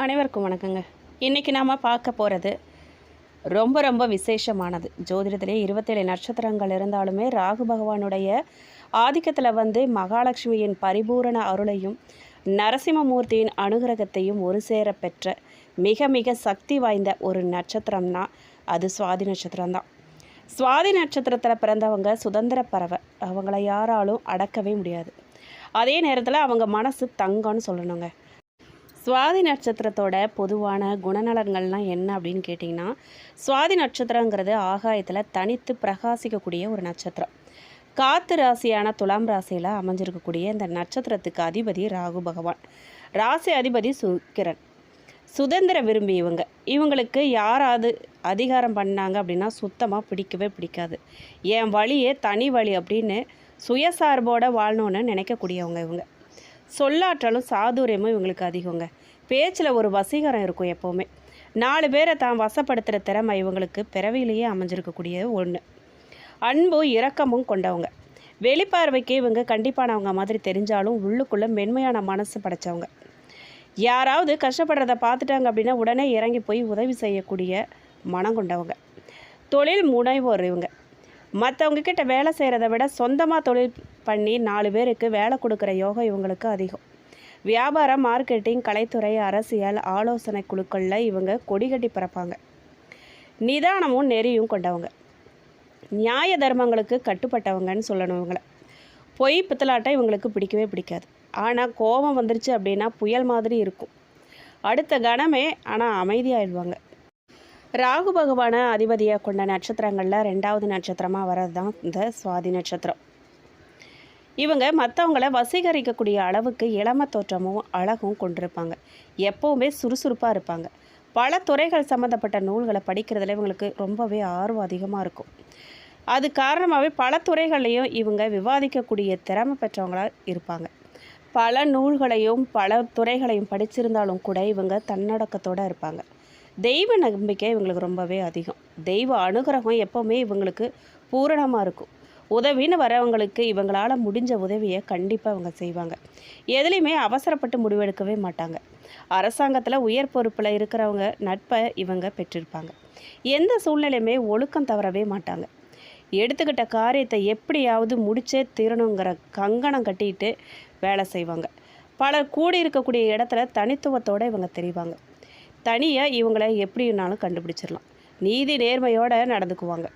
அனைவருக்கும் வணக்கங்க. இன்றைக்கி நாம் பார்க்க போகிறது ரொம்ப ரொம்ப விசேஷமானது. ஜோதிடத்திலே 27 நட்சத்திரங்கள் இருந்தாலுமே ராகு பகவானுடைய ஆதிக்கத்தில் மகாலட்சுமியின் பரிபூரண அருளையும் நரசிம்மமூர்த்தியின் அனுகிரகத்தையும் ஒரு சேர பெற்ற மிக மிக சக்தி வாய்ந்த ஒரு நட்சத்திரம்னா அது சுவாதி நட்சத்திரம்தான். சுவாதி நட்சத்திரத்தில் பிறந்தவங்க சுதந்திர பறவை. அவங்கள யாராலும் அடக்கவே முடியாது. அதே நேரத்தில் அவங்க மனசு தங்கம்னு சொல்லணுங்க. சுவாதி நட்சத்திரத்தோட பொதுவான குணநலன்கள்லாம் என்ன அப்படின்னு கேட்டிங்கன்னா, சுவாதி நட்சத்திரங்கிறது ஆகாயத்தில் தனித்து பிரகாசிக்கக்கூடிய ஒரு நட்சத்திரம். காற்று ராசியான துலாம் ராசியில் அமைஞ்சிருக்கக்கூடிய இந்த நட்சத்திரத்துக்கு அதிபதி ராகு பகவான். ராசி அதிபதி சுக்கிரன். சுதந்திர விரும்பி இவங்களுக்கு யாராவது அதிகாரம் பண்ணாங்க அப்படின்னா சுத்தமாக பிடிக்கவே பிடிக்காது. என் வழியே தனி வழி அப்படின்னு சுயசார்போடு வாழணுன்னு நினைக்கக்கூடியவங்க இவங்க. சொல்லாற்றலும் சாதுரியமும் இவங்களுக்கு அதிகங்க. பேச்சில் ஒரு வசீகரம் இருக்கும். எப்போவுமே 4 பேரை தான் வசப்படுத்துகிற திறமை இவங்களுக்கு பிறவியிலேயே அமைஞ்சிருக்கக்கூடிய ஒன்று. அன்பும் இரக்கமும் கொண்டவங்க. வெளிப்பார்வைக்கு இவங்க கண்டிப்பானவங்க மாதிரி தெரிஞ்சாலும் உள்ளுக்குள்ளே மென்மையான மனசு படைத்தவங்க. யாராவது கஷ்டப்படுறத பார்த்துட்டாங்க அப்படின்னா உடனே இறங்கி போய் உதவி செய்யக்கூடிய மனம் கொண்டவங்க. தொழில் முனைவோர் இவங்க. மற்றவங்க கிட்ட வேலை செய்கிறத விட சொந்தமாக தொழில் பண்ணி 4 பேருக்கு வேலை கொடுக்குற யோகம் இவங்களுக்கு அதிகம். வியாபாரம், மார்க்கெட்டிங், கலைத்துறை, அரசியல், ஆலோசனை குழுக்களில் இவங்க கொடிகட்டி பிறப்பாங்க. நிதானமும் நெறியும் கொண்டவங்க. நியாய தர்மங்களுக்கு கட்டுப்பட்டவங்கன்னு சொல்லணும் இவங்களை. பொய் பித்தலாட்டம் இவங்களுக்கு பிடிக்கவே பிடிக்காது. ஆனால் கோபம் வந்துருச்சு அப்படின்னா புயல் மாதிரி இருக்கும். அடுத்த கணமே ஆனால் அமைதியாகிடுவாங்க. ராகு பகவான அதிபதியாக கொண்ட நட்சத்திரங்களில் 2வது நட்சத்திரமாக வர்றது தான் இந்த சுவாதி நட்சத்திரம். இவங்க மற்றவங்களை வசீகரிக்கக்கூடிய அளவுக்கு இளம தோற்றமும் அழகும் கொண்டிருப்பாங்க. எப்போவுமே சுறுசுறுப்பாக இருப்பாங்க. பல துறைகள் சம்மந்தப்பட்ட நூல்களை படிக்கிறதுல இவங்களுக்கு ரொம்பவே ஆர்வம் அதிகமாக இருக்கும். அது காரணமாகவே பல துறைகளையும் இவங்க விவாதிக்கக்கூடிய திறமை பெற்றவங்களாக இருப்பாங்க. பல நூல்களையும் பல துறைகளையும் படிச்சிருந்தாலும் கூட இவங்க தன்னடக்கத்தோடு இருப்பாங்க. தெய்வ நம்பிக்கை இவங்களுக்கு ரொம்பவே அதிகம். தெய்வ அனுகிரகம் எப்போவுமே இவங்களுக்கு பூரணமாக இருக்கும். உதவின்னு வரவங்களுக்கு இவங்களால் முடிஞ்ச உதவியை கண்டிப்பாக இவங்க செய்வாங்க. எதுலேயுமே அவசரப்பட்டு முடிவெடுக்கவே மாட்டாங்க. அரசாங்கத்தில் உயர் பொறுப்பில் இருக்கிறவங்க நட்பை இவங்க பெற்றிருப்பாங்க. எந்த சூழ்நிலையுமே ஒழுக்கம் தவறவே மாட்டாங்க. எடுத்துக்கிட்ட காரியத்தை எப்படியாவது முடிச்சே தீரணுங்கிற கங்கணம் கட்டிட்டு வேலை செய்வாங்க. பலர் கூடி இருக்கக்கூடிய இடத்துல தனித்துவத்தோடு இவங்க தெரிவாங்க. தனியாக இவங்களை எப்படினாலும் கண்டுபிடிச்சிடலாம். நீதி நேர்மையோடு நடந்துக்குவாங்க.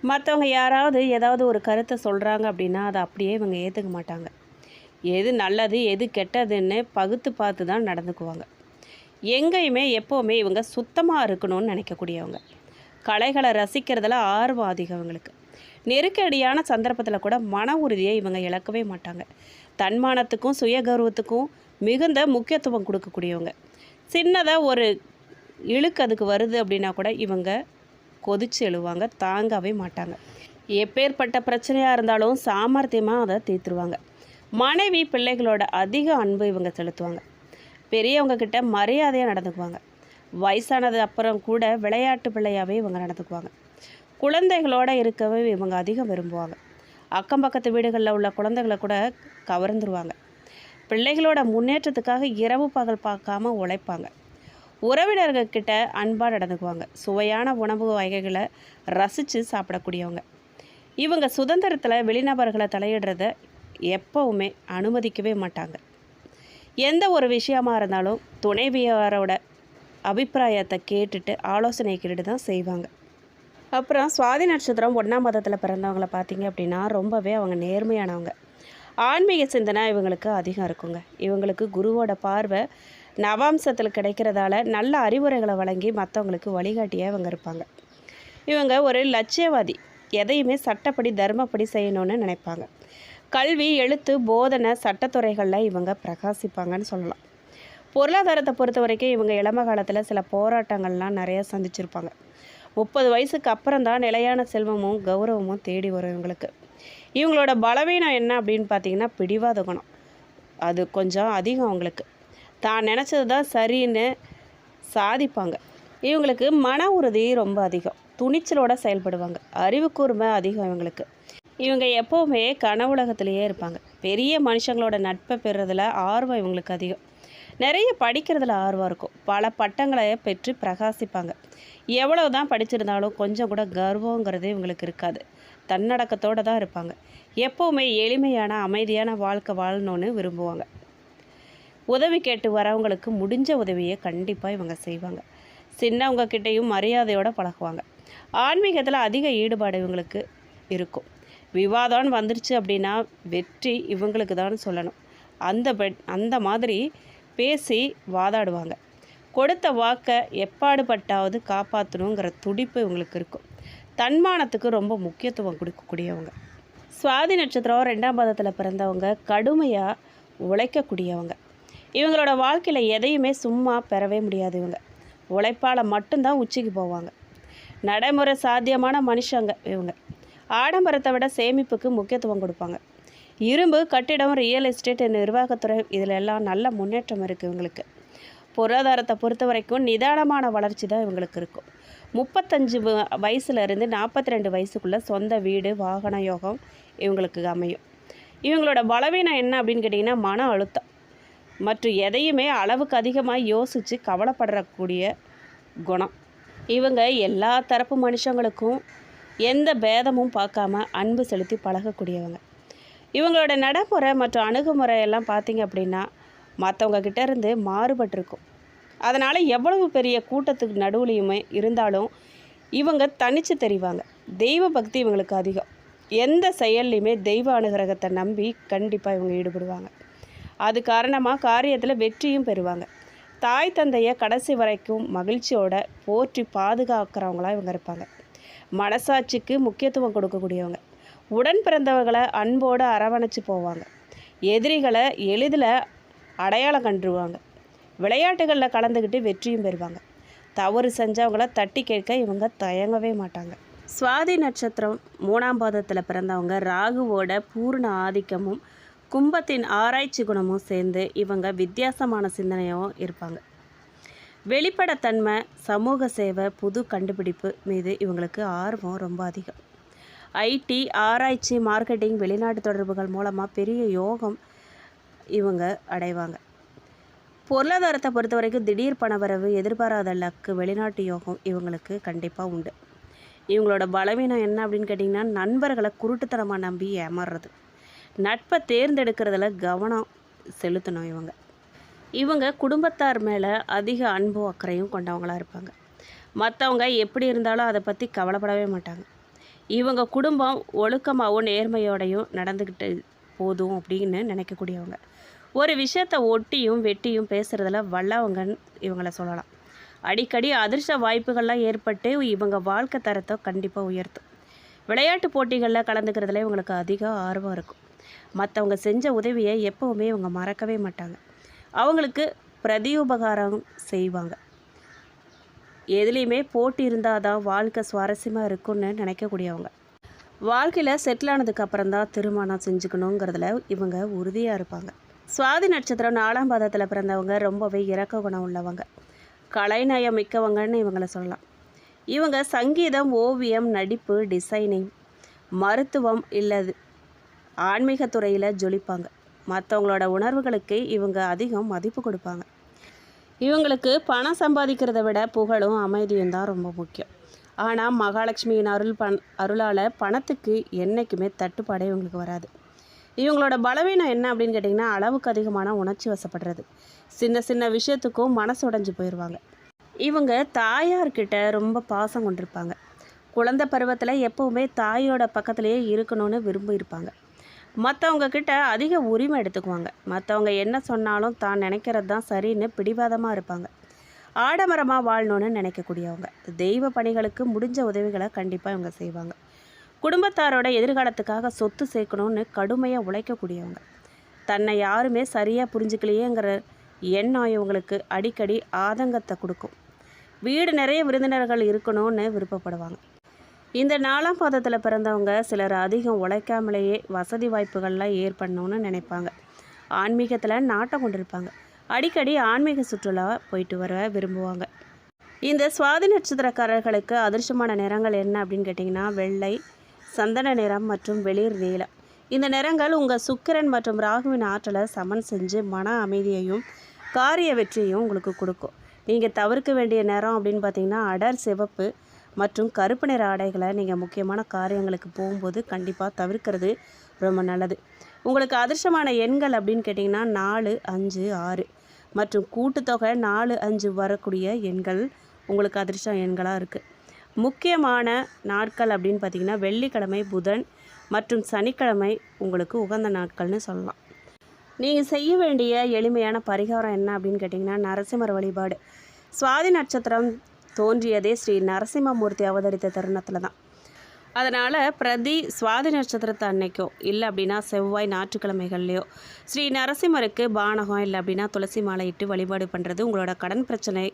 மற்றவங்க யாராவது ஏதாவது ஒரு கருத்தை சொல்கிறாங்க அப்படின்னா அதை அப்படியே இவங்க ஏற்றுக்க மாட்டாங்க. எது நல்லது எது கெட்டதுன்னு பகுத்து பார்த்து தான் நடந்துக்குவாங்க. எங்கேயுமே எப்போவுமே இவங்க சுத்தமாக இருக்கணும்னு நினைக்கக்கூடியவங்க. கலைகளை ரசிக்கிறதுல ஆர்வம் அதிகம் இவங்களுக்கு. நெருக்கடியான சந்தர்ப்பத்தில் கூட மன உறுதியை இவங்க இழக்கவே மாட்டாங்க. தன்மானத்துக்கும் சுய கௌரவத்துக்கும் மிகுந்த முக்கியத்துவம் கொடுக்கக்கூடியவங்க. சின்னதாக ஒரு இழுக்கு அதுக்கு வருது அப்படின்னா கூட இவங்க கொதிச்சு எழுவாங்க. தாங்கவே மாட்டாங்க. எப்பேற்பட்ட பிரச்சனையாக இருந்தாலும் சாமர்த்தியமாக அதை தீர்த்துருவாங்க. மனைவி பிள்ளைகளோட அதிக அன்பு இவங்க செலுத்துவாங்க. பெரியவங்க கிட்ட மரியாதையாக நடந்துக்குவாங்க. வயசானது அப்புறம் கூட விளையாட்டு பிள்ளையாகவே இவங்க நடந்துக்குவாங்க. குழந்தைகளோடு இருக்கவே இவங்க அதிகம் விரும்புவாங்க. அக்கம் பக்கத்து வீடுகளில் உள்ள குழந்தைகளை கூட கவர்ந்துருவாங்க. பிள்ளைகளோட முன்னேற்றத்துக்காக இரவு பகல் பார்க்காம உழைப்பாங்க. உறவினர்கிட்ட அன்பாக நடந்துக்குவாங்க. சுவையான உணவு வகைகளை ரசித்து சாப்பிடக்கூடியவங்க. இவங்க சுதந்திரத்தில் வெளிநபர்களை தலையிடுறத எப்போவுமே அனுமதிக்கவே மாட்டாங்க. எந்த ஒரு விஷயமாக இருந்தாலும் துணைவியாரோட அபிப்பிராயத்தை கேட்டுட்டு ஆலோசனை கேட்டுட்டு தான் செய்வாங்க. அப்புறம் சுவாதி நட்சத்திரம் 1ஆம் பாதத்தில் பிறந்தவங்களை பார்த்தீங்க அப்படின்னா ரொம்பவே அவங்க நேர்மையானவங்க. ஆன்மீக சிந்தனை இவங்களுக்கு அதிகம் இருக்குங்க. இவங்களுக்கு குருவோட பார்வை நவாம்சத்தில் கிடைக்கிறதால நல்ல அறிவுரைகளை வழங்கி மற்றவங்களுக்கு வழிகாட்டியாக இவங்க இருப்பாங்க. இவங்க ஒரு லட்சியவாதி. எதையுமே சட்டப்படி தர்மப்படி செய்யணும்னு நினைப்பாங்க. கல்வி, எழுத்து, போதனை, சட்டத்துறைகளில் இவங்க பிரகாசிப்பாங்கன்னு சொல்லலாம். பொருளாதாரத்தை பொறுத்த வரைக்கும் இவங்க இளம காலத்தில் சில போராட்டங்கள்லாம் நிறைய சந்திச்சிருப்பாங்க. 30 வயசுக்கு அப்புறம் தான் நிலையான செல்வமும் கௌரவமும் தேடி வரும் இவங்களுக்கு. இவங்களோட பலவீனம் என்ன அப்படின்னு பார்த்தீங்கன்னா பிடிவாத குணம். அது கொஞ்சம் அதிகம் அவங்களுக்கு. தான் நினச்சது தான் சரின்னு சாதிப்பாங்க. இவங்களுக்கு மன உறுதி ரொம்ப அதிகம். துணிச்சலோடு செயல்படுவாங்க. அறிவு கூர்மை அதிகம் இவங்களுக்கு. இவங்க எப்போவுமே கனவுலகத்திலேயே இருப்பாங்க. பெரிய மனுஷங்களோட நட்பை பெறுறதுல ஆர்வம் இவங்களுக்கு அதிகம். நிறைய படிக்கிறதுல ஆர்வம் இருக்கும். பல பட்டங்களை பெற்று பிரகாசிப்பாங்க. எவ்வளவு தான் படிச்சிருந்தாலும் கொஞ்சம் கூட கர்வங்கிறது இவங்களுக்கு இருக்காது. தன்னடக்கத்தோடு தான் இருப்பாங்க. எப்போவுமே எளிமையான அமைதியான வாழ்க்கை வாழணும்னு விரும்புவாங்க. உதவி கேட்டு வரவங்களுக்கு முடிஞ்ச உதவியை கண்டிப்பாக இவங்க செய்வாங்க. சின்னவங்க கிட்டேயும் மரியாதையோடு பழகுவாங்க. ஆன்மீகத்தில் அதிக ஈடுபாடு இவங்களுக்கு இருக்கும். விவாதம்னு வந்துருச்சு அப்படின்னா வெற்றி இவங்களுக்கு தான் சொல்லணும். அந்த மாதிரி பேசி வாதாடுவாங்க. கொடுத்த வாக்கை எப்பாடுபட்டாவது காப்பாற்றணுங்கிற துடிப்பு இவங்களுக்கு இருக்கும். தன்மானத்துக்கு ரொம்ப முக்கியத்துவம் கொடுக்கக்கூடியவங்க. சுவாதி நட்சத்திரம் 2ஆம் பாதத்தில் பிறந்தவங்க கடுமையாக உழைக்கக்கூடியவங்க. இவங்களோட வாழ்க்கையில் எதையுமே சும்மா பெறவே முடியாது. இவங்க உழைப்பால் மட்டும்தான் உச்சிக்கு போவாங்க. நடைமுறை சாத்தியமான மனுஷங்க இவங்க. ஆடம்பரத்தை விட சேமிப்புக்கு முக்கியத்துவம் கொடுப்பாங்க. இரும்பு, கட்டிடம், ரியல் எஸ்டேட், நிர்வாகத்துறை இதில் எல்லாம் நல்ல முன்னேற்றம் இருக்குது இவங்களுக்கு. பொருளாதாரத்தை பொறுத்த வரைக்கும் நிதானமான வளர்ச்சி தான் இவங்களுக்கு இருக்கும். 35 வயசுலேருந்து 42 வயசுக்குள்ளே சொந்த வீடு, வாகன யோகம் இவங்களுக்கு அமையும். இவங்களோட பலவீனம் என்ன அப்படின்னு கேட்டிங்கன்னா மன அழுத்தம் மற்றும் எதையுமே அளவுக்கு அதிகமாக யோசித்து கவலைப்படக்கூடிய குணம். இவங்க எல்லா தரப்பு மனுஷங்களுக்கும் எந்த பேதமும் பார்க்காம அன்பு செலுத்தி பழகக்கூடியவங்க. இவங்களோட நடைமுறை மற்றும் அணுகுமுறையெல்லாம் பார்த்திங்க அப்படின்னா மற்றவங்க கிட்டேருந்து மாறுபட்டிருக்கும். அதனால் எவ்வளவு பெரிய கூட்டத்துக்கு நடுவுலையுமே இருந்தாலும் இவங்க தனித்து தெரிவாங்க. தெய்வ பக்தி இவங்களுக்கு அதிகம். எந்த செயல்லையுமே தெய்வ அனுகிரகத்தை நம்பி கண்டிப்பாக இவங்க ஈடுபடுவாங்க. அது காரணமாக காரியத்தில் வெற்றியும் பெறுவாங்க. தாய் தந்தையை கடைசி வரைக்கும் மகிழ்ச்சியோட போற்றி பாதுகாக்கிறவங்களாக இவங்க இருப்பாங்க. மனசாட்சிக்கு முக்கியத்துவம் கொடுக்கக்கூடியவங்க. உடன் பிறந்தவர்களை அன்போடு அரவணைச்சு போவாங்க. எதிரிகளை எளிதில் அடையாளம் கண்டுருவாங்க. விளையாட்டுகளில் கலந்துக்கிட்டு வெற்றியும் பெறுவாங்க. தவறு செஞ்சவங்கள தட்டி கேட்க இவங்க தயங்கவே மாட்டாங்க. சுவாதி நட்சத்திரம் 3ஆம் பாதத்தில் பிறந்தவங்க ராகுவோட பூர்ண ஆதிக்கமும் கும்பத்தின் ஆராய்ச்சி குணமும் சேர்ந்து இவங்க வித்தியாசமான சிந்தனையும் இருப்பாங்க. வெளிப்படைத்தன்மை, சமூக சேவை, புது கண்டுபிடிப்பு மீது இவங்களுக்கு ஆர்வம் ரொம்ப அதிகம். ஐடி, ஆராய்ச்சி, மார்க்கெட்டிங், வெளிநாட்டு தொடர்புகள் மூலமாக பெரிய யோகம் இவங்க அடைவாங்க. பொருளாதாரத்தை பொறுத்த வரைக்கும் திடீர் பணவரவு, எதிர்பாராத லக்கு, வெளிநாட்டு யோகம் இவங்களுக்கு கண்டிப்பாக உண்டு. இவங்களோட பலவீனம் என்ன அப்படின்னு கேட்டிங்கன்னா நண்பர்களை குருட்டுத்தனமாக நம்பி ஏமாறுறது. நட்பை தேர்ந்தெடுக்கிறதுல கவனம் செலுத்தணும். இவங்க குடும்பத்தார் மேலே அதிக அன்பும் அக்கறையும் கொண்டவங்களாக இருப்பாங்க. மற்றவங்க எப்படி இருந்தாலும் அதை பற்றி கவலைப்படவே மாட்டாங்க. இவங்க குடும்பம் ஒழுக்கமாகவும் நேர்மையோடையும் நடந்துக்கிட்டு போதும் அப்படின்னு நினைக்கக்கூடியவங்க. ஒரு விஷயத்தை ஒட்டியும் வெட்டியும் பேசுகிறதுல வல்லவங்கன்னு இவங்களை சொல்லலாம். அடிக்கடி அதிர்ஷ்ட வாய்ப்புகள்லாம் ஏற்பட்டு இவங்க வாழ்க்கை தரத்தை கண்டிப்பாக உயர்த்தும். விளையாட்டு போட்டிகளில் கலந்துக்கிறதுல இவங்களுக்கு அதிக ஆர்வம் இருக்கும். மற்றவங்க செஞ்ச உதவியை எப்போவுமே இவங்க மறக்கவே மாட்டாங்க. அவங்களுக்கு பிரதியுபகாரம் செய்வாங்க. எதுலேயுமே போட்டி இருந்தால் தான் வாழ்க்கை சுவாரஸ்யமாக இருக்கும்னு நினைக்கக்கூடியவங்க. வாழ்க்கையில் செட்டில் ஆனதுக்கு அப்புறம் தான் திருமணம் செஞ்சுக்கணுங்கிறதுல இவங்க உறுதியாக இருப்பாங்க. சுவாதி நட்சத்திரம் 4ஆம் பாதத்தில் பிறந்தவங்க ரொம்பவே இரக்க குணம் உள்ளவங்க. கலைநயம் மிக்கவங்கன்னு இவங்களை சொல்லலாம். இவங்க சங்கீதம், ஓவியம், நடிப்பு, டிசைனிங், மருத்துவம் இல்லது ஆன்மீகத்துறையில் ஜொலிப்பாங்க. மற்றவங்களோட உணர்வுகளுக்கு இவங்க அதிகம் மதிப்பு கொடுப்பாங்க. இவங்களுக்கு பணம் சம்பாதிக்கிறத விட புகழும் அமைதியும் தான் ரொம்ப முக்கியம். ஆனால் மகாலட்சுமியின் அருளால் பணத்துக்கு என்றைக்குமே தட்டுப்பாடே இவங்களுக்கு வராது. இவங்களோட பலவீனம் என்ன அப்படின்னு கேட்டிங்கன்னா அளவுக்கு அதிகமான உணர்ச்சி வசப்படுறது. சின்ன சின்ன விஷயத்துக்கும் மனசு உடைஞ்சு போயிடுவாங்க. இவங்க தாயார்கிட்ட ரொம்ப பாசம் கொண்டிருப்பாங்க. குழந்தை பருவத்தில் எப்போவுமே தாயோட பக்கத்துலேயே இருக்கணும்னு விரும்பியிருப்பாங்க. மற்றவங்க கிட்ட அதிக உரிமை எடுத்துக்குவாங்க. மற்றவங்க என்ன சொன்னாலும் தான் நினைக்கிறது தான் சரின்னு பிடிவாதமாக இருப்பாங்க. ஆடம்பரமாக வாழணும்னு நினைக்கக்கூடியவங்க. தெய்வ பணிகளுக்கு முடிஞ்ச உதவிகளை கண்டிப்பாக இவங்க செய்வாங்க. குடும்பத்தாரோட எதிர்காலத்துக்காக சொத்து சேர்க்கணும்னு கடுமையாக உழைக்கக்கூடியவங்க. தன்னை யாருமே சரியாக புரிஞ்சுக்கலையேங்கிற எண்ணம் இவங்களுக்கு அடிக்கடி ஆதங்கத்தை கொடுக்கும். வீடு நிறைய விருந்தினர்கள் இருக்கணும்னு விருப்பப்படுவாங்க. இந்த 4ஆம் பாதத்தில் பிறந்தவங்க சிலர் அதிகம் உழைக்காமலேயே வசதி வாய்ப்புகள்லாம் ஏற்படணும்னு நினைப்பாங்க. ஆன்மீகத்தில் நாட்டம் கொண்டிருப்பாங்க. அடிக்கடி ஆன்மீக சுற்றுலா போயிட்டு வர விரும்புவாங்க. இந்த சுவாதி நட்சத்திரக்காரர்களுக்கு அதிர்ஷ்டமான நிறங்கள் என்ன அப்படின்னு கேட்டிங்கன்னா வெள்ளை, சந்தன நிறம் மற்றும் வெளிர் நீலம். இந்த நிறங்கள் உங்கள் சுக்கிரன் மற்றும் ராகுவின் ஆற்றலை சமன் செஞ்சு மன அமைதியையும் காரிய வெற்றியும் உங்களுக்கு கொடுக்கும். நீங்கள் தவிர்க்க வேண்டிய நிறம் அப்படின்னு பார்த்திங்கன்னா அடர் சிவப்பு மற்றும் கருப்பு நிற ஆடைகளை நீங்கள் முக்கியமான காரியங்களுக்கு போகும்போது கண்டிப்பாக தவிர்க்கிறது ரொம்ப நல்லது. உங்களுக்கு அதிர்ஷ்டமான எண்கள் அப்படின்னு கேட்டிங்கன்னா 4, 5, 6 மற்றும் கூட்டுத்தொகை 4, 5 வரக்கூடிய எண்கள் உங்களுக்கு அதிர்ஷ்ட எண்களாக இருக்குது. முக்கியமான நாட்கள் அப்படின்னு பார்த்திங்கன்னா வெள்ளிக்கிழமை, புதன் மற்றும் சனிக்கிழமை உங்களுக்கு உகந்த நாட்கள்னு சொல்லலாம். நீங்கள் செய்ய வேண்டிய எளிமையான பரிகாரம் என்ன அப்படின்னு கேட்டிங்கன்னா நரசிம்மர் வழிபாடு. சுவாதி நட்சத்திரம் தோன்றியதே ஸ்ரீ நரசிம்மமூர்த்தி அவதரித்த தருணத்தில் தான். அதனால் பிரதி சுவாதி நட்சத்திரத்தை அன்னைக்கோ இல்லை அப்படின்னா செவ்வாய் ஞாயிற்றுக்கிழமைகள்லையோ ஸ்ரீ நரசிம்மருக்கு பானகம் இல்லை அப்படின்னா துளசி மாலை இட்டு வழிபாடு பண்ணுறது உங்களோட கடன் பிரச்சனை,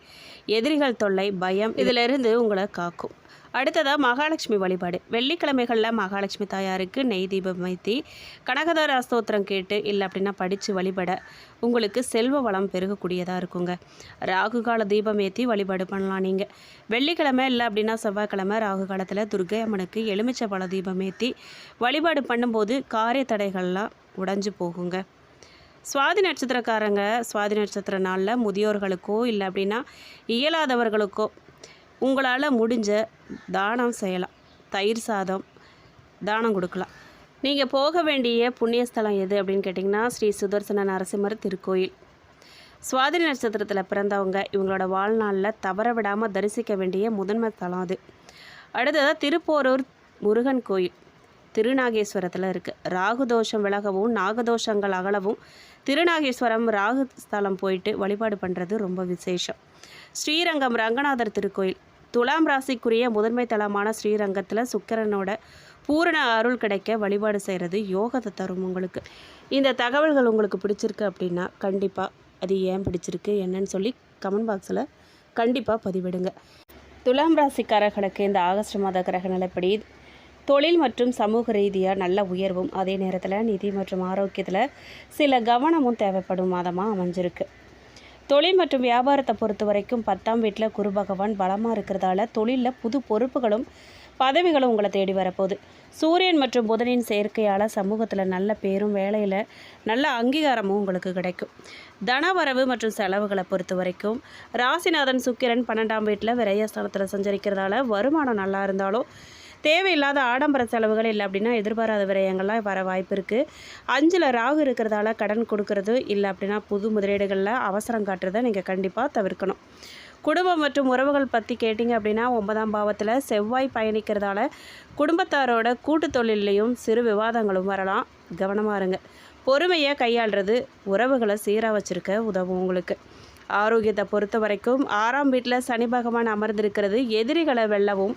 எதிரிகள் தொல்லை, பயம் இதிலிருந்து உங்களை காக்கும். அடுத்ததாக மகாலட்சுமி வழிபாடு. வெள்ளிக்கிழமைகளில் மகாலட்சுமி தாயாருக்கு நெய் தீபம் வைத்தி கனகதார ஸ்தோத்திரம் கேட்டு இல்லை அப்படின்னா படித்து வழிபட உங்களுக்கு செல்வ வளம் பெருகக்கூடியதாக இருக்குங்க. ராகு கால தீபம் ஏற்றி வழிபாடு பண்ணலாம். நீங்கள் வெள்ளிக்கிழமை இல்லை அப்படின்னா செவ்வாய்க்கிழமை ராகு காலத்தில் துர்க்கை அம்மனுக்கு எலுமிச்சை பழ தீபம் ஏற்றி வழிபாடு பண்ணும்போது காரிய தடைகள்லாம் உடைஞ்சு போகுங்க. சுவாதி நட்சத்திரக்காரங்க சுவாதி நட்சத்திர நாளில் முதியோர்களுக்கோ இல்லை அப்படின்னா இயலாதவர்களுக்கோ உங்களால் முடிஞ்ச தானம் செய்யலாம். தயிர் சாதம் தானம் கொடுக்கலாம். நீங்கள் போக வேண்டிய புண்ணியஸ்தலம் எது அப்படின்னு கேட்டிங்கன்னா ஸ்ரீ சுதர்சன நரசிம்மர் திருக்கோயில். சுவாதி நட்சத்திரத்தில் பிறந்தவங்க இவங்களோட வாழ்நாளில் தவற விடாமல் தரிசிக்க வேண்டிய முதன்மை ஸ்தலம் அது. அடுத்ததாக திருப்போரூர் முருகன் கோயில் திருநாகேஸ்வரத்தில் இருக்குது. ராகு தோஷம் விலகவும் நாகதோஷங்கள் அகலவும் திருநாகேஸ்வரம் ராகு ஸ்தலம் போயிட்டு வழிபாடு பண்ணுறது ரொம்ப விசேஷம். ஸ்ரீரங்கம் ரங்கநாதர் திருக்கோயில். துலாம் ராசிக்குரிய முதன்மை தலமான ஸ்ரீரங்கத்தில் சுக்கிரனோட பூரண அருள் கிடைக்க வழிபாடு செய்கிறது யோகத்தை தரும். உங்களுக்கு இந்த தகவல்கள் உங்களுக்கு பிடிச்சிருக்கு அப்படின்னா கண்டிப்பாக அது ஏன் பிடிச்சிருக்கு என்னன்னு சொல்லி கமெண்ட் பாக்ஸில் கண்டிப்பாக பதிவிடுங்க. துலாம் ராசிக்காரர்களுக்கு இந்த ஆகஸ்ட் மாத கிரக நிலைப்படி தொழில் மற்றும் சமூக ரீதியாக நல்ல உயர்வும் அதே நேரத்தில் நிதி மற்றும் ஆரோக்கியத்தில் சில கவனமும் தேவைப்படும் மாதமாக அமைஞ்சிருக்கு. தொழில் மற்றும் வியாபாரத்தை பொறுத்த வரைக்கும் 10ஆம் வீட்டில் குரு பகவான் பலமாக இருக்கிறதால தொழிலில் புது பொறுப்புகளும் பதவிகளும் உங்களை தேடி வரப்போகுது. சூரியன் மற்றும் புதனின் சேர்க்கையால் சமூகத்தில் நல்ல பேரும் வேலையில் நல்ல அங்கீகாரமும் உங்களுக்கு கிடைக்கும். தனவரவு மற்றும் செலவுகளை பொறுத்த வரைக்கும் ராசிநாதன் சுக்கிரன் 12ஆம் வீட்டில் விரயஸ்தானத்தில் சஞ்சரிக்கிறதால வருமானம் நல்லா இருந்தாலும் தேவையில்லாத ஆடம்பர செலவுகள் இல்லை அப்படின்னா எதிர்பாராத விரயங்கள்லாம் வர வாய்ப்பு இருக்குது. 5ல் ராகு இருக்கிறதால கடன் கொடுக்கறது இல்லை அப்படின்னா புது முதலீடுகளில் அவசரம் காட்டுறதை நீங்கள் கண்டிப்பாக தவிர்க்கணும். குடும்பம் மற்றும் உறவுகள் பற்றி கேட்டிங்க அப்படின்னா 9ஆம் பாவத்தில் செவ்வாய் பயணிக்கிறதால குடும்பத்தாரோட கூட்டு தொழிலையும் சிறு விவாதங்களும் வரலாம். கவனமாக இருங்க. பொறுமையை கையாளுறது உறவுகளை சீராக வச்சுருக்க உதவும். உங்களுக்கு ஆரோக்கியத்தை பொறுத்த வரைக்கும் 6ஆம் வீட்டில் சனி பகவான் அமர்ந்திருக்கிறது எதிரிகளை வெல்லவும்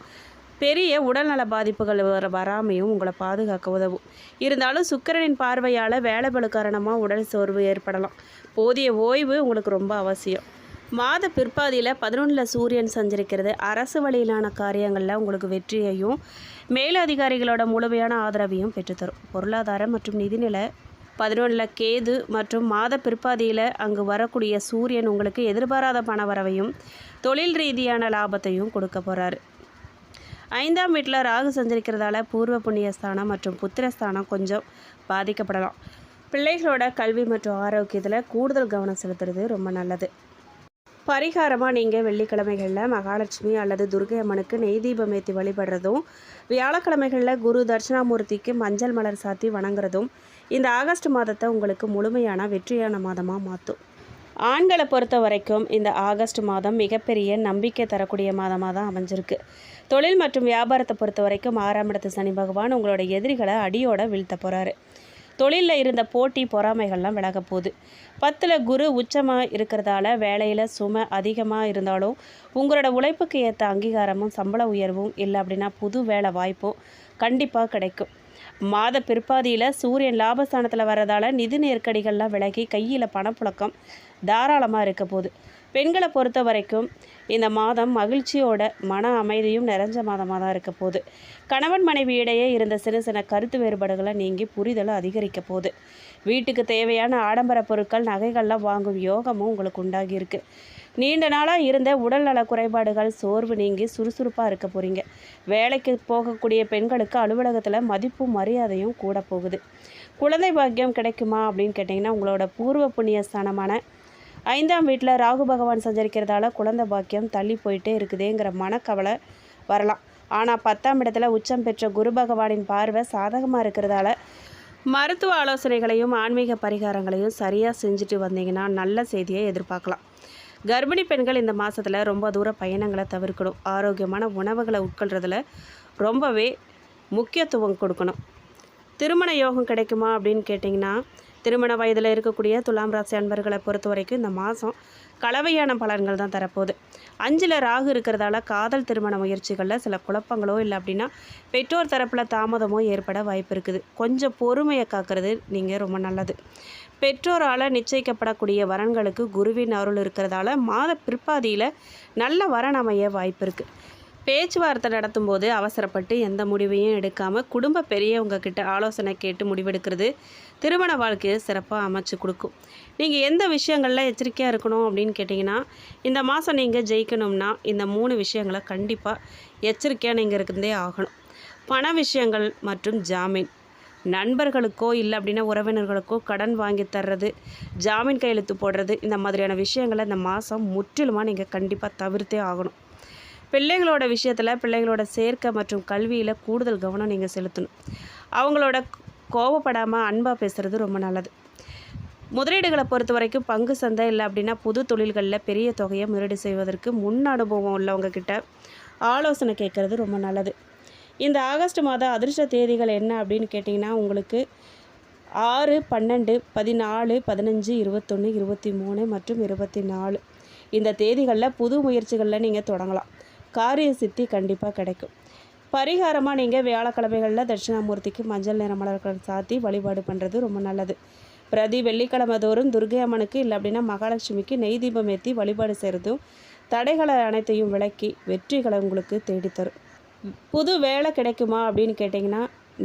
பெரிய உடல்நல பாதிப்புகள் வராமையும் உங்களை பாதுகாக்க உதவும். இருந்தாலும் சுக்கிரனின் பார்வையால் வேலைபளு காரணமாக உடல் சோர்வு ஏற்படலாம். போதிய ஓய்வு உங்களுக்கு ரொம்ப அவசியம். மாத பிற்பாதியில் 11ல் சூரியன் சஞ்சரிக்கிறது அரசு வழியிலான காரியங்களில் உங்களுக்கு வெற்றியையும் மேலதிகாரிகளோட முழுமையான ஆதரவையும் பெற்றுத்தரும். பொருளாதாரம் மற்றும் நிதிநிலை 11ல் கேது மற்றும் மாத பிற்பாதியில் அங்கு வரக்கூடிய சூரியன் உங்களுக்கு எதிர்பாராத பண வரவையும் தொழில் ரீதியான லாபத்தையும் கொடுக்க போகிறாரு. 5ஆம் வீட்டில் ராகு சஞ்சரிக்கிறதால பூர்வ புண்ணியஸ்தானம் மற்றும் புத்திரஸ்தானம் கொஞ்சம் பாதிக்கப்படலாம். பிள்ளைகளோட கல்வி மற்றும் ஆரோக்கியத்தில் கூடுதல் கவனம் செலுத்துறது ரொம்ப நல்லது. பரிகாரமாக நீங்கள் வெள்ளிக்கிழமைகளில் மகாலட்சுமி அல்லது துர்க்கை அம்மனுக்கு நெய் தீபம் ஏற்றி வழிபடுறதும் வியாழக்கிழமைகளில் குரு தட்சிணாமூர்த்திக்கு மஞ்சள் மலர் சாத்தி வணங்குறதும் இந்த ஆகஸ்ட் மாதத்தை உங்களுக்கு முழுமையான வெற்றியான மாதமாக மாற்றும். ஆண்களை பொறுத்த வரைக்கும் இந்த ஆகஸ்ட் மாதம் மிகப்பெரிய நம்பிக்கை தரக்கூடிய மாதமாக தான் அமைஞ்சிருக்கு. தொழில் மற்றும் வியாபாரத்தை பொறுத்த வரைக்கும் 6ஆம் இடத்து சனி பகவான் உங்களோட எதிரிகளை அடியோட வீழ்த்த போகிறாரு. தொழிலில் இருந்த போட்டி பொறாமைகள்லாம் விலக போகுது. 10ல் குரு உச்சமாக இருக்கிறதால வேலையில் சுமை அதிகமாக இருந்தாலும் உங்களோட உழைப்புக்கு ஏற்ற அங்கீகாரமும் சம்பள உயர்வும் இல்லை அப்படின்னா புது வேலை வாய்ப்பும் கண்டிப்பாக கிடைக்கும். மாத பிற்பாதியில் சூரியன் லாபஸ்தானத்தில் வர்றதால நிதி நெருக்கடிகள்லாம் விலகி கையில் பணப்புழக்கம் தாராளமாக இருக்க போகுது. பெண்களை பொறுத்த வரைக்கும் இந்த மாதம் மகிழ்ச்சியோட மன அமைதியும் நிறைஞ்ச மாதமாக தான் இருக்க போகுது. கணவன் மனைவி இடையே இருந்த சின்ன சின்ன கருத்து வேறுபாடுகளை நீங்கி புரிதலை அதிகரிக்க போகுது. வீட்டுக்கு தேவையான ஆடம்பர பொருட்கள் நகைகள்லாம் வாங்கும் யோகமும் உங்களுக்கு உண்டாகியிருக்கு. நீண்ட நாளாக இருந்த உடல்நல குறைபாடுகள் சோர்வு நீங்கி சுறுசுறுப்பாக இருக்க போகிறீங்க. வேலைக்கு போகக்கூடிய பெண்களுக்கு அலுவலகத்தில் மதிப்பும் மரியாதையும் கூட போகுது. குழந்தை பாக்கியம் கிடைக்குமா அப்படின்னு கேட்டிங்கன்னா உங்களோட பூர்வ புண்ணிய ஸ்தானமான 5ஆம் வீட்டில் ராகு பகவான் சஞ்சரிக்கிறதால குழந்தை பாக்கியம் தள்ளி போயிட்டே இருக்குதேங்கிற மனக்கவலை வரலாம். ஆனால் 10ஆம் இடத்துல உச்சம் பெற்ற குரு பகவானின் பார்வை சாதகமாக இருக்கிறதால மருத்துவ ஆலோசனைகளையும் ஆன்மீக பரிகாரங்களையும் சரியாக செஞ்சுட்டு வந்தீங்கன்னா நல்ல செய்தியை எதிர்பார்க்கலாம். கர்ப்பிணி பெண்கள் இந்த மாதத்தில் ரொம்ப தூர பயணங்களை தவிர்க்கணும். ஆரோக்கியமான உணவுகளை உட்கொள்றதுல ரொம்பவே முக்கியத்துவம் கொடுக்கணும். திருமண யோகம் கிடைக்குமா அப்படின்னு கேட்டிங்கன்னா, திருமண வயதில் இருக்கக்கூடிய துலாம் ராசி அன்பர்களை பொறுத்த வரைக்கும் இந்த மாதம் கலவையான பலன்கள் தான் தரப்போகுது. 5ல் ராகு இருக்கிறதால காதல் திருமண முயற்சிகளில் சில குழப்பங்களோ இல்லை அப்படின்னா பெற்றோர் தரப்பில் தாமதமோ ஏற்பட வாய்ப்பு இருக்குது. கொஞ்சம் பொறுமையை காக்கிறது நீங்கள் ரொம்ப நல்லது. பெற்றோரால் நிச்சயிக்கப்படக்கூடிய வரன்களுக்கு குருவின் அருள் இருக்கிறதால மாத பிற்பாதியில் நல்ல வரன் அமைய வாய்ப்பு இருக்குது. பேச்சுவார்த்தை நடத்தும்போது அவசரப்பட்டு எந்த முடிவையும் எடுக்காமல் குடும்ப பெரியவங்க கிட்ட ஆலோசனை கேட்டு முடிவெடுக்கிறது திருமண வாழ்க்கையை சிறப்பாக அமைச்சு கொடுக்கும். நீங்கள் எந்த விஷயங்களில் எச்சரிக்கையாக இருக்கணும் அப்படின்னு கேட்டிங்கன்னா, இந்த மாதம் நீங்கள் ஜெயிக்கணும்னா இந்த 3 விஷயங்களை கண்டிப்பாக எச்சரிக்கையாக நீங்கள் இருந்தே ஆகணும். பண விஷயங்கள் மற்றும் ஜாமீன். நண்பர்களுக்கோ இல்லை அப்படின்னா உறவினர்களுக்கோ கடன் வாங்கி தர்றது, ஜாமீன் கையெழுத்து போடுறது, இந்த மாதிரியான விஷயங்களை இந்த மாதம் முற்றிலுமாக நீங்கள் கண்டிப்பாக தவிர்த்தே ஆகணும். பிள்ளைகளோட விஷயத்தில் பிள்ளைகளோட சேர்க்கை மற்றும் கல்வியில் கூடுதல் கவனம் நீங்கள் செலுத்தணும். அவங்களோட கோபப்படாமல் அன்பாக பேசுகிறது ரொம்ப நல்லது. முதலீடுகளை பொறுத்த வரைக்கும் பங்கு சந்தை இல்லை அப்படின்னா புது தொழில்களில் பெரிய தொகையை முதலீடு செய்வதற்கு முன் அனுபவம் உள்ளவங்க கிட்ட ஆலோசனை கேட்குறது ரொம்ப நல்லது. இந்த ஆகஸ்ட் மாதம் அதிர்ஷ்ட தேதிகள் என்ன அப்படின்னு கேட்டிங்கன்னா, உங்களுக்கு 6, 12, 14, 15, 21, 23 மற்றும் 24 இந்த தேதிகளில் புது முயற்சிகளில் நீங்கள் தொடங்கலாம். காரிய சித்தி கண்டிப்பாக கிடைக்கும். பரிகாரமாக நீங்கள் வியாழக்கிழமைகளில் தட்சிணாமூர்த்திக்கு மஞ்சள் நிற மலர்கள் சாத்தி வழிபாடு பண்ணுறது ரொம்ப நல்லது. பிரதி வெள்ளிக்கிழமை தோறும் துர்கை அம்மனுக்கு இல்லை அப்படின்னா மகாலட்சுமிக்கு நெய் தீபம் ஏற்றி வழிபாடு செய்கிறதும் தடைகளை அனைத்தையும் விலக்கி வெற்றிகளை உங்களுக்கு தேடித்தரும். புது வேலை கிடைக்குமா அப்படின்னு கேட்டிங்கன்னா,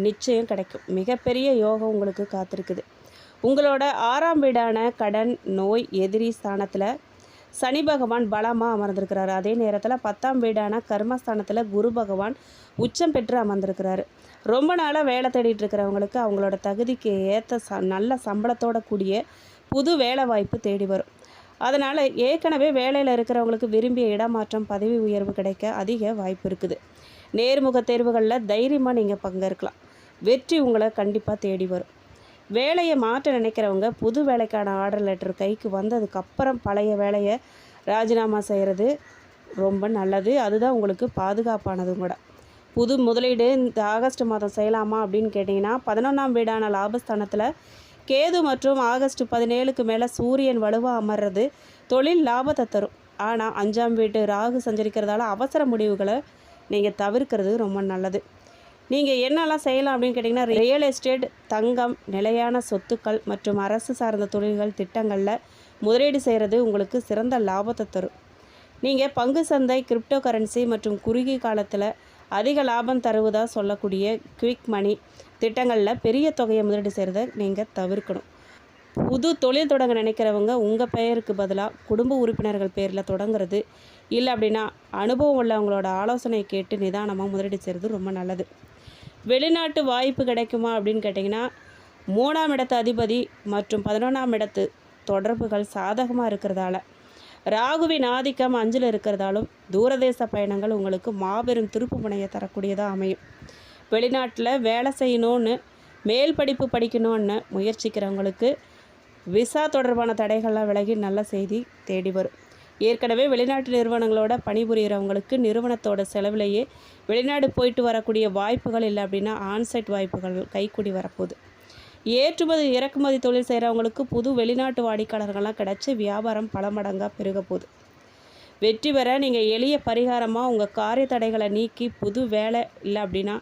நிச்சயம் கிடைக்கும். மிகப்பெரிய யோகம் உங்களுக்கு காத்திருக்குது. உங்களோட 6ஆம் வீடான கடன், நோய், எதிரி ஸ்தானத்தில் சனி பகவான் பலமாக அமர்ந்திருக்கிறாரு. அதே நேரத்தில் 10ஆம் வீடான கர்மஸ்தானத்தில் குரு பகவான் உச்சம் பெற்று அமர்ந்திருக்கிறாரு. ரொம்ப நாளாக வேலை தேடிட்டு இருக்கிறவங்களுக்கு அவங்களோட தகுதிக்கு ஏற்ற நல்ல சம்பளத்தோட கூடிய புது வேலை வாய்ப்பு தேடி வரும். அதனால் ஏற்கனவே வேலையில் இருக்கிறவங்களுக்கு விரும்பிய இடமாற்றம், பதவி உயர்வு கிடைக்க அதிக வாய்ப்பு இருக்குது. நேர்முக தேர்வுகளில் தைரியமாக நீங்கள் பங்கேற்கலாம். வெற்றி உங்களை கண்டிப்பாக தேடி வரும். வேலையை மாற்ற நினைக்கிறவங்க புது வேலைக்கான ஆர்டர் லெட்டர் கைக்கு வந்ததுக்கப்புறம் பழைய வேலையை ராஜினாமா செய்கிறது ரொம்ப நல்லது. அதுதான் உங்களுக்கு பாதுகாப்பானதும் கூட. புது முதலீடு இந்த ஆகஸ்ட் மாதம் செய்யலாமா அப்படின்னு கேட்டிங்கன்னா, 11ஆம் வீடான லாபஸ்தானத்தில் கேது மற்றும் ஆகஸ்ட் 17க்கு மேலே சூரியன் வலுவாக அமர்றது தொழில் லாபத்தை தரும். ஆனால் 5ஆம் வீட்டு ராகு சஞ்சரிக்கிறதால அவசர முடிவுகளை நீங்கள் தவிர்க்கிறது ரொம்ப நல்லது. நீங்கள் என்னெல்லாம் செய்யலாம் அப்படின்னு கேட்டிங்கன்னா, ரியல் எஸ்டேட், தங்கம், நிலையான சொத்துக்கள் மற்றும் அரசு சார்ந்த தொழில்கள் திட்டங்களில் முதலீடு செய்கிறது உங்களுக்கு சிறந்த லாபத்தை தரும். நீங்கள் பங்கு சந்தை, கிரிப்டோ கரன்சி மற்றும் குறுகிய காலத்தில் அதிக லாபம் தருவதாக சொல்லக்கூடிய குவிக் மணி திட்டங்களில் பெரிய தொகையை முதலீடு செய்கிறத நீங்கள் தவிர்க்கணும். புது தொழில் தொடங்க நினைக்கிறவங்க உங்கள் பெயருக்கு பதிலாக குடும்ப உறுப்பினர்கள் பேரில் தொடங்குறது இல்லை அப்படின்னா அனுபவம் உள்ளவங்களோட ஆலோசனை கேட்டு நிதானமாக முதலீடு செய்கிறது ரொம்ப நல்லது. வெளிநாட்டு வாய்ப்பு கிடைக்குமா அப்படின்னு கேட்டிங்கன்னா, 3ஆம் இடத்து அதிபதி மற்றும் 11ஆம் இடத்து தொடர்புகள் சாதகமாக இருக்கிறதால, ராகுவின் ஆதிக்கம் 5ல் இருக்கிறதாலும் தூரதேச பயணங்கள் உங்களுக்கு மாபெரும் திருப்பு முனையை தரக்கூடியதாக அமையும். வெளிநாட்டில் வேலை செய்யணும்னு, மேல் படிப்பு படிக்கணும்னு முயற்சிக்கிறவங்களுக்கு விசா தொடர்பான தடைகள்லாம் விலகி நல்ல செய்தி தேடி வரும். ஏற்கனவே வெளிநாட்டு நிறுவனங்களோட பணிபுரிகிறவங்களுக்கு நிறுவனத்தோட செலவிலேயே வெளிநாடு போயிட்டு வரக்கூடிய வாய்ப்புகள் இல்லை அப்படின்னா ஆன்சைட் வாய்ப்புகள் கைக்கூடி வரப்போகுது. ஏற்றுமதி இறக்குமதி தொழில் செய்கிறவங்களுக்கு புது வெளிநாட்டு வாடிக்கையாளர்கள்லாம் கிடச்சி வியாபாரம் பல மடங்காக பெருக போகுது. வெற்றி பெற நீங்கள் எளிய பரிகாரமாக உங்கள் காரிய தடைகளை நீக்கி புது வேலை இல்லை அப்படின்னா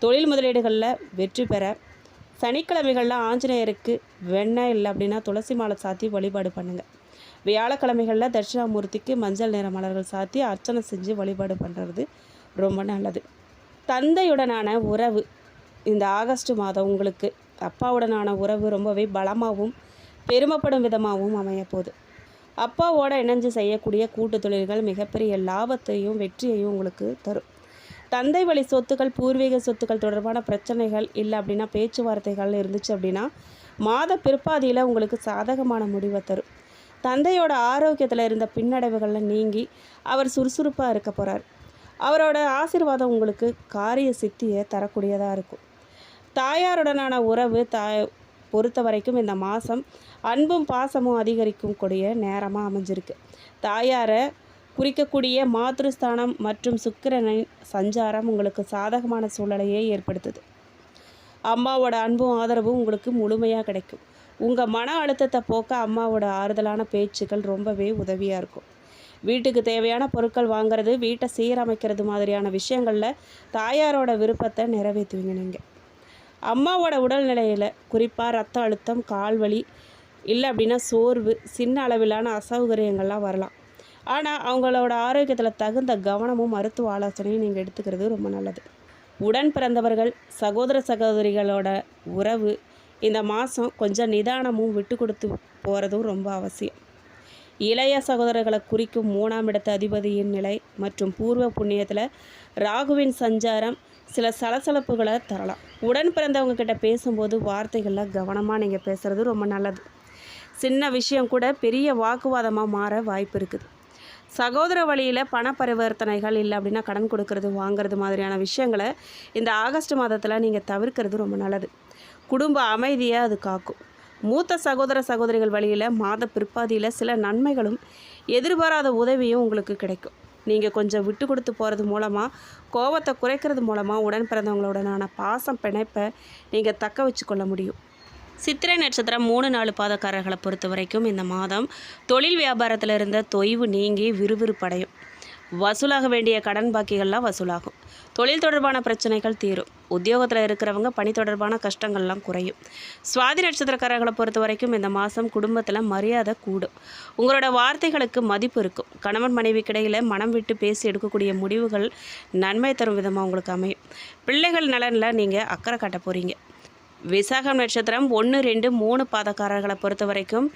தொழில் முதலீடுகளில் வெற்றி பெற சனிக்கிழமைகளில் ஆஞ்சநேயருக்கு வெண்ணெய் இல்லை அப்படின்னா துளசி மாலை சாத்தி வழிபாடு பண்ணுங்கள். வியாழக்கிழமைகளில் தட்சிணாமூர்த்திக்கு மஞ்சள் நிற மலர்கள் சாத்தி அர்ச்சனை செஞ்சு வழிபாடு பண்ணுறது ரொம்ப நல்லது. தந்தையுடனான உறவு இந்த ஆகஸ்ட் மாதம் உங்களுக்கு அப்பாவுடனான உறவு ரொம்பவே பலமாகவும் பெருமைப்படும் விதமாகவும் அமையப்போகுது. அப்பாவோட இணைஞ்சு செய்யக்கூடிய கூட்டு தொழில்கள் மிகப்பெரிய லாபத்தையும் வெற்றியையும் உங்களுக்கு தரும். தந்தை வழி சொத்துக்கள், பூர்வீக சொத்துக்கள் தொடர்பான பிரச்சனைகள் இல்லை அப்படின்னா பேச்சுவார்த்தைகள் இருந்துச்சு அப்படின்னா மாத பிற்பாதியில் உங்களுக்கு சாதகமான முடிவை தரும். தந்தையோட ஆரோக்கியத்தில் இருந்த பின்னடைவுகளில் நீங்கி அவர் சுறுசுறுப்பாக இருக்க போகிறார். அவரோட ஆசீர்வாதம் உங்களுக்கு காரிய சித்தியை தரக்கூடியதாக இருக்கும். தாயாருடனான உறவு பொறுத்த வரைக்கும் இந்த மாதம் அன்பும் பாசமும் அதிகரிக்கும் கூடிய நேரமாக அமைஞ்சிருக்கு. தாயாரை குறிக்கக்கூடிய மாத்ருஸ்தானம் மற்றும் சுக்கிரனின் சஞ்சாரம் உங்களுக்கு சாதகமான சூழலையே ஏற்படுத்துது. அம்மாவோட அன்பும் ஆதரவும் உங்களுக்கு முழுமையாக கிடைக்கும். உங்கள் மன அழுத்தத்தை போக்க அம்மாவோட ஆறுதலான பேச்சுக்கள் ரொம்பவே உதவியாக இருக்கும். வீட்டுக்கு தேவையான பொருட்கள் வாங்கிறது, வீட்டை சீரமைக்கிறது மாதிரியான விஷயங்களில் தாயாரோட விருப்பத்தை நிறைவேற்றுவீங்க. நீங்கள் அம்மாவோட உடல்நிலையில் குறிப்பாக ரத்த அழுத்தம், கால்வலி, இல்லை அப்படின்னா சோர்வு, சின்ன அளவிலான அசௌகரியங்கள்லாம் வரலாம். ஆனால் அவங்களோட ஆரோக்கியத்தில் தகுந்த கவனமும் மருத்துவ ஆலோசனையும் நீங்கள் எடுத்துக்கிறது ரொம்ப நல்லது. உடன் பிறந்தவர்கள், சகோதர சகோதரிகளோட உறவு இந்த மாதம் கொஞ்சம் நிதானமும் விட்டு கொடுத்து போகிறதும் ரொம்ப அவசியம். இளைய சகோதரர்களை குறிக்கும் 3ஆம் இடத்து அதிபதியின் நிலை மற்றும் பூர்வ புண்ணியத்தில் ராகுவின் சஞ்சாரம் சில சலசலப்புகளை தரலாம். உடன் பிறந்தவங்க கிட்ட பேசும்போது வார்த்தைகளில் கவனமாக நீங்கள் பேசுகிறது ரொம்ப நல்லது. சின்ன விஷயம் கூட பெரிய வாக்குவாதமாக மாற வாய்ப்பு இருக்குது. சகோதர வழியில் பண பரிவர்த்தனைகள், இல்லை அப்படின்னா கடன் கொடுக்கறது வாங்கிறது மாதிரியான விஷயங்களை இந்த ஆகஸ்ட் மாதத்தில் நீங்கள் தவிர்க்கிறது ரொம்ப நல்லது. குடும்ப அமைதியை அது காக்கும். மூத்த சகோதர சகோதரிகள் வழியில் மாத பிற்பாதியில் சில நன்மைகளும் எதிர்பாராத உதவியும் உங்களுக்கு கிடைக்கும். நீங்கள் கொஞ்சம் விட்டு கொடுத்து போகிறது மூலமாக, கோபத்தை குறைக்கிறது மூலமாக உடன் பிறந்தவங்களுடனான பாசம் பிணைப்பை நீங்கள் தக்க வச்சு கொள்ள முடியும். சித்திரை நட்சத்திரம் 3-4 பாதக்காரர்களை பொறுத்த வரைக்கும் இந்த மாதம் தொழில் வியாபாரத்தில் இருந்த தொய்வு நீங்கி விறுவிறுப்படையும். வசூலாக வேண்டிய கடன் பாக்கிகள்லாம் வசூலாகும். தொழில் தொடர்பான பிரச்சனைகள் தீரும். உத்தியோகத்தில் இருக்கிறவங்க பணி தொடர்பான கஷ்டங்கள்லாம் குறையும். சுவாதி நட்சத்திரக்காரர்களை பொறுத்த வரைக்கும் இந்த மாதம் குடும்பத்தில் மரியாதை கூடும். உங்களோட வார்த்தைகளுக்கு மதிப்பு இருக்கும். கணவன் மனைவிக்கிடையில் மனம் விட்டு பேசி எடுக்கக்கூடிய முடிவுகள் நன்மை தரும் விதமாக உங்களுக்கு அமையும். பிள்ளைகள் நலனில் நீங்கள் அக்கறை காட்ட போகிறீங்க. விசாகம் நட்சத்திரம் 1, 2, 3 பாதக்காரர்களை பொறுத்த வரைக்கும்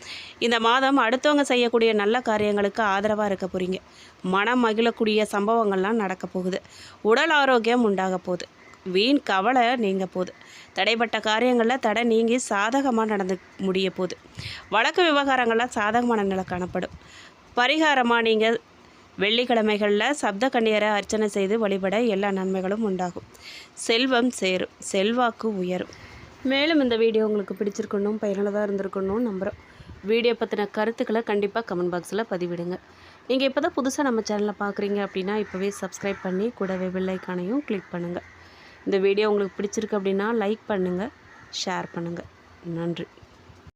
இந்த மாதம் அடுத்தவங்க செய்யக்கூடிய நல்ல காரியங்களுக்கு ஆதரவாக இருக்க போகிறீங்க. மனம் மகிழக்கூடிய சம்பவங்கள்லாம் நடக்க போகுது. உடல் ஆரோக்கியம் உண்டாக போகுது. வீண் கவலை நீங்க போகுது. தடைப்பட்ட காரியங்களில் தடை நீங்கி சாதகமாக நடந்து முடிய போகுது. வழக்கு விவகாரங்களில் சாதகமான நிலை காணப்படும். பரிகாரமாக நீங்கள் வெள்ளிக்கிழமைகளில் சப்த கன்னியரை அர்ச்சனை செய்து வழிபட எல்லா நன்மைகளும் உண்டாகும். செல்வம் சேரும், செல்வாக்கு உயரும். மேலும் இந்த வீடியோ உங்களுக்கு பிடிச்சிருக்கணும், பயனுள்ளதாக இருந்திருக்கணும் நம்புகிறோம். வீடியோ பற்றின கருத்துக்களை கண்டிப்பாக கமெண்ட் பாக்ஸில் பதிவிடுங்க. நீங்கள் இப்போ தான் புதுசாக நம்ம சேனலை பார்க்குறீங்க அப்படின்னா இப்போவே சப்ஸ்கிரைப் பண்ணி கூடவே பெல் ஐக்கானையும் கிளிக் பண்ணுங்கள். இந்த வீடியோ உங்களுக்கு பிடிச்சிருக்கு அப்படின்னா லைக் பண்ணுங்கள், ஷேர் பண்ணுங்கள். நன்றி.